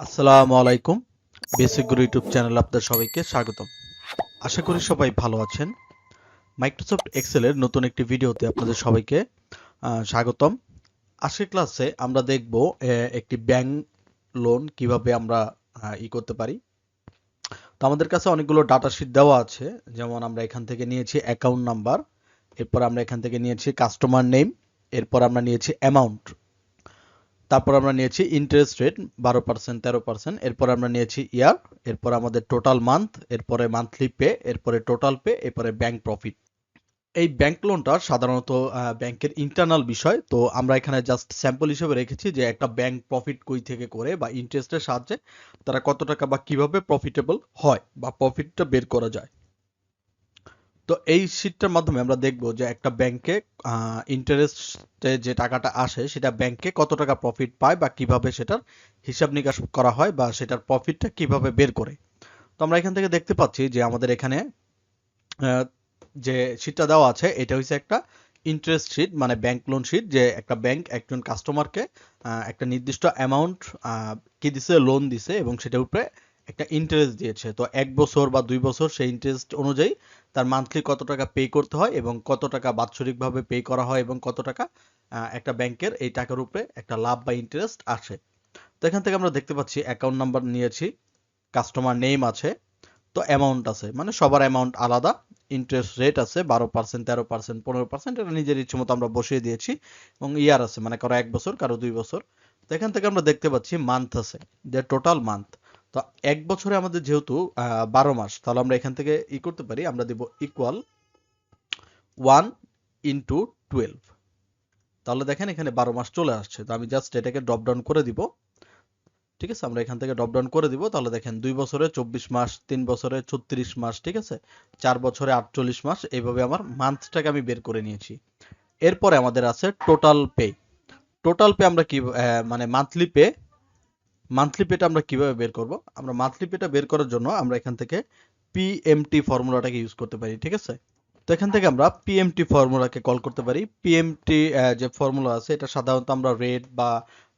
আসসালামু আলাইকুম। বেসিক গুরু ইউটিউব চ্যানেলে আপনাদের সবাইকে স্বাগতম। আশা করি সবাই ভালো আছেন। মাইক্রোসফট এক্সেলের নতুন একটি ভিডিওতে আপনাদের সবাইকে স্বাগতম। আজকের ক্লাসে আমরা দেখব একটি ব্যাংক লোন কিভাবে আমরা করতে পারি। তো আমাদের কাছে অনেকগুলো ডাটা শিট দেওয়া আছে। যেমন আমরা এখান থেকে নিয়েছি অ্যাকাউন্ট নাম্বার, এরপর আমরা এখান থেকে নিয়েছি কাস্টমার নেম, এরপর আমরা নিয়েছি অ্যামাউন্ট, তারপর আমরা নিয়েছি ইন্টারেস্ট রেট 12%, 13%, এরপর আমরা নিয়েছি ইয়ার, এরপর আমাদের টোটাল মান্থ, এরপরে মান্থলি পে, এরপরে টোটাল পে, এরপরে ব্যাংক প্রফিট। এই ব্যাংক লোনটা সাধারণত ব্যাংকের ইন্টারনাল বিষয়। তো আমরা এখানে জাস্ট স্যাম্পল হিসেবে রেখেছি যে একটা ব্যাংক প্রফিট কই থেকে করে বা ইন্টারেস্টের সাহায্যে তারা কত টাকা বা কিভাবে প্রফিটেবল হয় বা প্রফিটটা বের করা যায়। তো এই শীটটার মাধ্যমে আমরা দেখব যে একটা ব্যাংকে ইন্টারেস্টে যে টাকাটা আসে সেটা ব্যাংকে কত টাকা প্রফিট পায় বা কিভাবে সেটার হিসাব নিকাশ করা হয় বা সেটার প্রফিটটা কিভাবে বের করে। তো আমরা এখান থেকে দেখতে পাচ্ছি যে আমাদের এখানে আহ, যে শীটটা দেওয়া আছে এটা হচ্ছে একটা ইন্টারেস্ট শীট, মানে ব্যাংক লোন শীট, যে একটা ব্যাংক একজন কাস্টমারকে একটা নির্দিষ্ট অ্যামাউন্ট কি দিছে, লোন দিছে, এবং সেটার উপরে একটা ইন্টারেস্ট দিয়েছে। তো 1 বছর বা 2 বছর সেই ইন্টারেস্ট অনুযায়ী তার মান্থলি কত টাকা পে করতে হয় এবং কত টাকা বাৎসরিকভাবে পে করা হয় এবং কত টাকা একটা ব্যাংকের এই টাকার উপরে একটা লাভ বা ইন্টারেস্ট আসে। তো এখান থেকে আমরা দেখতে পাচ্ছি অ্যাকাউন্ট নাম্বার নিয়েছি, কাস্টমার নেম আছে, তো অ্যামাউন্ট আছে, মানে সবার অ্যামাউন্ট আলাদা। ইন্টারেস্ট রেট আছে 12%, 13%, 15%, এটা নিজের ইচ্ছে মতো আমরা বসিয়ে দিয়েছি। এবং ইয়ার আছে, মানে কারো 1 বছর, কারো 2 বছর। তো এখান থেকে আমরা দেখতে পাচ্ছি মান্থ আছে, যে টোটাল মান্থ। তো 1 বছরে আমাদের যেহেতু 12 মাস, তাহলে আমরা এখান থেকে করতে পারি, আমরা দিব ইকুয়াল 1 × 12। তাহলে দেখেন এখানে 12 মাস চলে আসছে। তো আমি জাস্ট এটাকে ড্রপ ডাউন করে দিব। ঠিক আছে, আমরা এখান থেকে ড্রপ ডাউন করে দিব। তাহলে দেখেন 2 বছরে 24 মাস, 3 বছরে 36 মাস, ঠিক আছে, 4 বছরে 48 মাস, এইভাবে আমার মান্থটাকে আমি বের করে নিয়েছি। এরপরে আমাদের আছে টোটাল পে। টোটাল পে আমরা কি মানে মান্থলি পেটা আমরা কিভাবে বের করব? আমরা মান্থলি পেটা বের করার জন্য আমরা এখান থেকে পিএমটি ফর্মুলাটাকে ইউজ করতে পারি। ঠিক আছে, তো এখান থেকে আমরা পিএমটি ফর্মুলাকে কল করতে পারি। পিএমটি যে ফর্মুলা আছে এটা সাধারণত আমরা রেট বা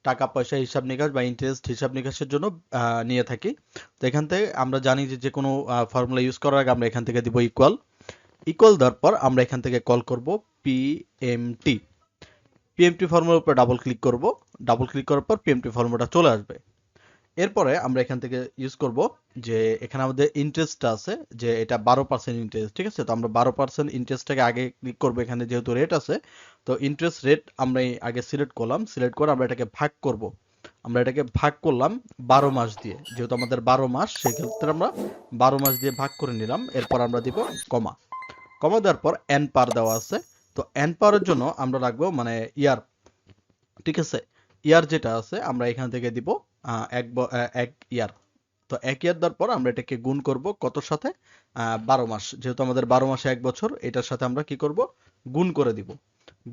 টাকা পয়সা হিসাব নিকাশ বা ইন্টারেস্ট হিসাব নিকাশের জন্য নিয়ে থাকি। তো এখান থেকে আমরা জানি যে যে কোনো ফর্মুলা ইউজ করার আগে আমরা এখান থেকে দিব ইকুয়াল। ইকুয়াল দেওয়ার পর আমরা এখান থেকে কল করব পিএমটি। পিএমটি ফর্মুলার উপর ডাবল ক্লিক করব। ডাবল ক্লিক করার পর পিএমটি ফর্মুলাটা চলে আসবে। এরপরে আমরা এখান থেকে ইউজ করব যে এখানে আমাদের ইন্টারেস্টটা আছে, যে এটা 12% ইন্টারেস্ট। ঠিক আছে, তো আমরা 12% ইন্টারেস্টটাকে আগে ক্লিক করবো, এখানে যেহেতু রেট আছে। তো ইন্টারেস্ট রেট আমরা আগে সিলেক্ট করলাম, সিলেক্ট করে আমরা এটাকে ভাগ করব। আমরা এটাকে ভাগ করলাম 12 মাস দিয়ে, যেহেতু আমাদের 12 মাস, সেক্ষেত্রে আমরা 12 মাস দিয়ে ভাগ করে নিলাম। এরপর আমরা দিব কমা। কমা দেওয়ার পর এন পার দেওয়া আছে। তো এন পারের জন্য আমরা রাখবো মানে ইয়ার। ঠিক আছে, ইয়ার যেটা আছে আমরা এখান থেকে দিব 1 ইয়ার। তো 1 ইয়ার দেওয়ার পর আমরা এটাকে গুণ করব কতর সাথে? 12 মাস, যেহেতু আমাদের 12 মাসে 1 বছর, এটার সাথে আমরা কি করব? গুণ করে দিব।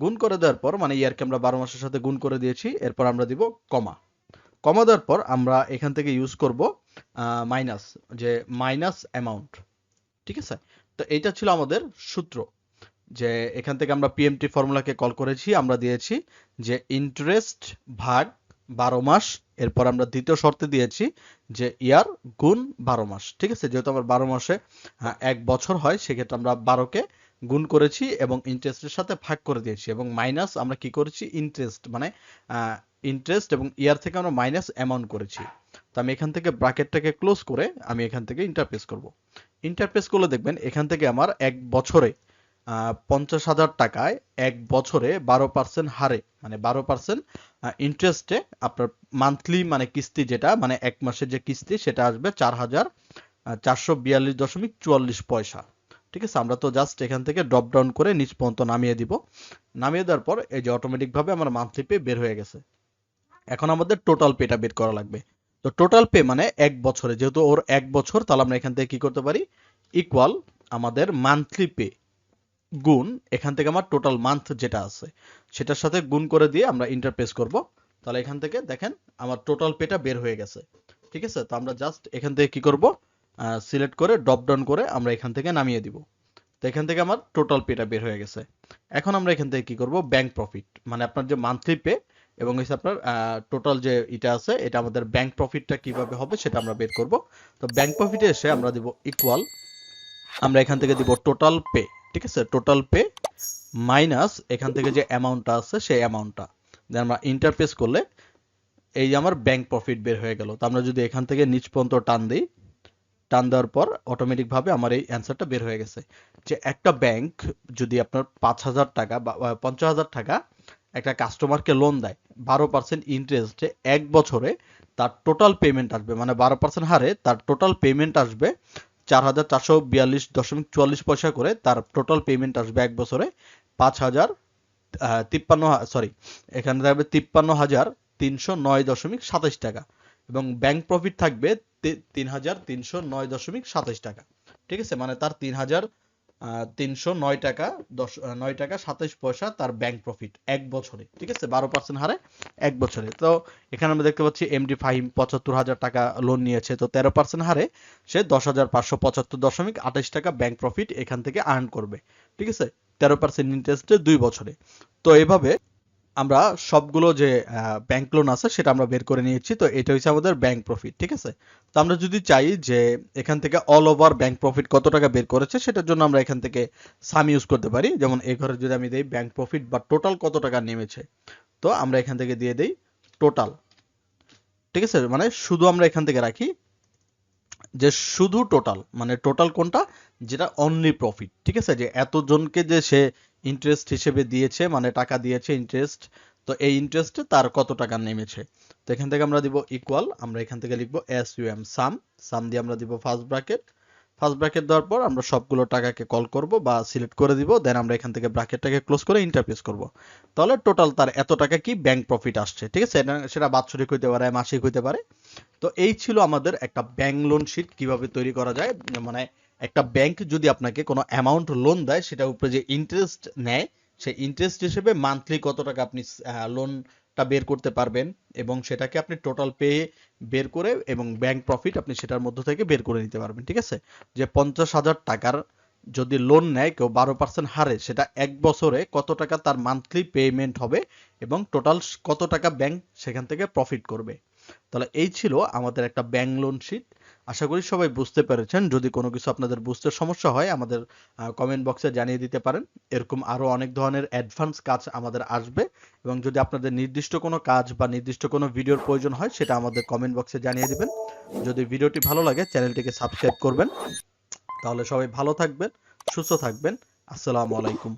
গুণ করে দেওয়ার পর মানে ইয়ারকে আমরা 12 মাসের সাথে গুণ করে দিয়েছি। এরপর আমরা দিব কমা। কমা দেওয়ার পর আমরা এখান থেকে ইউজ করব মাইনাস, যে মাইনাস অ্যামাউন্ট। ঠিক আছে, তো এইটা ছিল আমাদের সূত্র, যে এখান থেকে আমরা পিএমটি ফর্মুলাকে কল করেছি, আমরা দিয়েছি যে ইন্টারেস্ট ভাগ 12 মাস। এরপর আমরা দ্বিতীয় শর্তে দিয়েছি যে ইয়ার গুণ 12 মাস। ঠিক আছে, যেহেতু আমার 12 মাসে 1 বছর হয়, সেক্ষেত্রে আমরা 12কে গুণ করেছি এবং ইন্টারেস্টের সাথে ভাগ করে দিয়েছি, এবং মাইনাস আমরা কি করেছি, ইন্টারেস্ট মানে ইন্টারেস্ট এবং ইয়ার থেকে আমরা মাইনাস অ্যামাউন্ট করেছি। তো আমি এখান থেকে ব্র্যাকেটটাকে ক্লোজ করে আমি এখান থেকে ইন্টারপ্রেস করব। ইন্টারপ্রেস করলে দেখবেন এখান থেকে আমার 1 বছরে 50,000 টাকায় 1 বছরে 12% হারে, মানে 12% ইন্টারেস্টে আপনার মান্থলি মানে কিস্তি, যেটা মানে 1 মাসের যে কিস্তি, সেটা আসবে 4,442.44 পয়সা। ঠিক আছে, আমরা তো জাস্ট এখান থেকে ড্রপ ডাউন করে নিচ পর্যন্ত নামিয়ে দিব। নামিয়ে দেওয়ার পর এই যে অটোমেটিক ভাবে আমার মান্থলি পে বের হয়ে গেছে। এখন আমাদের টোটাল পেটা বের করা লাগবে। তো টোটাল পে মানে 1 বছরে, যেহেতু ওর 1 বছর, তাহলে আমরা এখান থেকে কি করতে পারি, ইকুয়াল আমাদের মান্থলি পে গুণ এখান থেকে আমার টোটাল মান্থ যেটা আছে সেটার সাথে গুণ করে দিয়ে আমরা ইন্টারপ্রেস করব। তাহলে এখান থেকে দেখেন আমার টোটাল পেটা বের হয়ে গেছে। ঠিক আছে, তো আমরা জাস্ট এখান থেকে কি করব, সিলেক্ট করে ড্রপ ডাউন করে আমরা এখান থেকে নামিয়ে দিব। তো এখান থেকে আমার টোটাল পেটা বের হয়ে গেছে। এখন আমরা এখান থেকে কি করব, ব্যাংক প্রফিট, মানে আপনার যে মান্থলি পে, এবং হচ্ছে আপনার টোটাল যে এটা আছে এটা আমাদের ব্যাংক প্রফিটটা কিভাবে হবে সেটা আমরা বের করব। তো ব্যাংক প্রফিটে এসে আমরা দিব ইকুয়াল, আমরা এখান থেকে দিব টোটাল পে, ঠিক আছে, টোটাল পে মাইনাস এখান থেকে যে অ্যামাউন্টটা আছে সেই অ্যামাউন্টটা, দেন আমরা ইন্টারপেস করলে এই যে আমার ব্যাংক প্রফিট বের হয়ে গেল। তো আমরা যদি এখান থেকে নিচ পর্যন্ত টান দিই, টান দেওয়ার পর অটোমেটিকভাবে আমার এই অ্যান্সারটা বের হয়ে গেছে যে একটা ব্যাংক যদি আপনার 5,000 টাকা বা 50,000 টাকা একটা কাস্টমারকে লোন দেয় 12% ইন্টারেস্টে, এক বছরে তার টোটাল পেমেন্ট আসবে, মানে 12% হারে তার টোটাল পেমেন্ট আসবে 4,442.44 করে, তার টোটাল পেমেন্ট আসবে এক বছরে 5,000 তিপ্পান্ন, সরি, এখানে থাকবে 53,309.27 টাকা এবং ব্যাংক প্রফিট থাকবে 3,309.27 টাকা। ঠিক আছে, মানে তার 3,309 টাকা 9 টাকা 27 পয়সা তার ব্যাংক প্রফিট এক বছরে। ঠিক আছে, 12% হারে এক বছরে। তো এখানে আমরা দেখতে পাচ্ছি এমডি ফাহিম 75,000 টাকা লোন নিয়েছে, তো 13% হারে সে 10,575.28 টাকা ব্যাংক প্রফিট এখান থেকে আর্ন করবে। ঠিক আছে, 13% ইন্টারেস্টে 2 বছরে। তো এভাবে আমরা সবগুলো যে ব্যাংক লোন আছে সেটা আমরা বের করে নিয়েছি। তো এটা হচ্ছে আমাদের ব্যাংক প্রফিট। ঠিক আছে, তো আমরা যদি চাই যে এখান থেকে অল ওভার ব্যাংক প্রফিট কত টাকা বের করেছে সেটার জন্য আমরা এখান থেকে সাম ইউজ করতে পারি। যেমন এই ঘরে যদি আমি দেই ব্যাংক প্রফিট বা টোটাল কত টাকা নেমেছে, তো আমরা এখান থেকে দিয়ে দেই টোটাল। ঠিক আছে, মানে শুধু আমরা এখান থেকে রাখি যে শুধু টোটাল, মানে টোটাল কোনটা, যেটা অনলি প্রফিট। ঠিক আছে, যে এতজনকে যে সে ইন্টারেস্ট হিসেবে দিয়েছে, মানে টাকা দিয়েছে ইন্টারেস্ট, তো এই ইন্টারেস্টে তার কত টাকা নেমেছে। তো এখান থেকে আমরা দিব ইকুয়াল, আমরা এখান থেকে লিখবো SUM সাম, সাম দিয়ে আমরা দিব ফার্স্ট ব্র্যাকেট, ফার্স্ট ব্র্যাকেট দেওয়ার পর আমরা সবগুলো টাকাকে কল করব বা সিলেক্ট করে দিব, দেন আমরা এখান থেকে ব্র্যাকেটটাকে ক্লোজ করে ইন্টারপ্রেস করব। তাহলে টোটাল তার এত টাকা কি ব্যাংক প্রফিট আসছে। ঠিক আছে, সেটা বাৎসরিক হইতে পারে, মাসিক হইতে পারে। তো এই ছিল আমাদের একটা ব্যাংক লোন শিট কিভাবে তৈরি করা যায়। মানে একটা ব্যাংক যদি আপনাকে কোনো অ্যামাউন্ট লোন দেয় সেটার উপরে যে ইন্টারেস্ট নেয়, সেই ইন্টারেস্ট হিসেবে মান্থলি কত টাকা আপনি লোনটা বের করতে পারবেন এবং সেটাকে আপনি টোটাল পে বের করে এবং ব্যাংক প্রফিট আপনি সেটার মধ্য থেকে বের করে নিতে পারবেন। ঠিক আছে, যে 50,000 টাকার যদি লোন নেয় কেউ 12% হারে, সেটা এক বছরে কত টাকা তার মান্থলি পেমেন্ট হবে এবং টোটাল কত টাকা ব্যাংক সেখান থেকে প্রফিট করবে। তাহলে এই ছিল আমাদের একটা ব্যাংক লোন শিট। আশা করি সবাই বুঝতে পেরেছেন। যদি কোনো কিছু আপনাদের বুঝতে সমস্যা হয় আমাদের কমেন্ট বক্সে জানিয়ে দিতে পারেন। এরকম আরো অনেক ধরনের অ্যাডভান্স কাজ আমাদের আসবে এবং যদি আপনাদের নির্দিষ্ট কোনো কাজ বা নির্দিষ্ট কোনো ভিডিওর প্রয়োজন হয় সেটা আমাদের কমেন্ট বক্সে জানিয়ে দিবেন। যদি ভিডিওটি ভালো লাগে চ্যানেলটিকে সাবস্ক্রাইব করবেন। তাহলে সবাই ভালো থাকবেন, সুস্থ থাকবেন। আসসালামু আলাইকুম।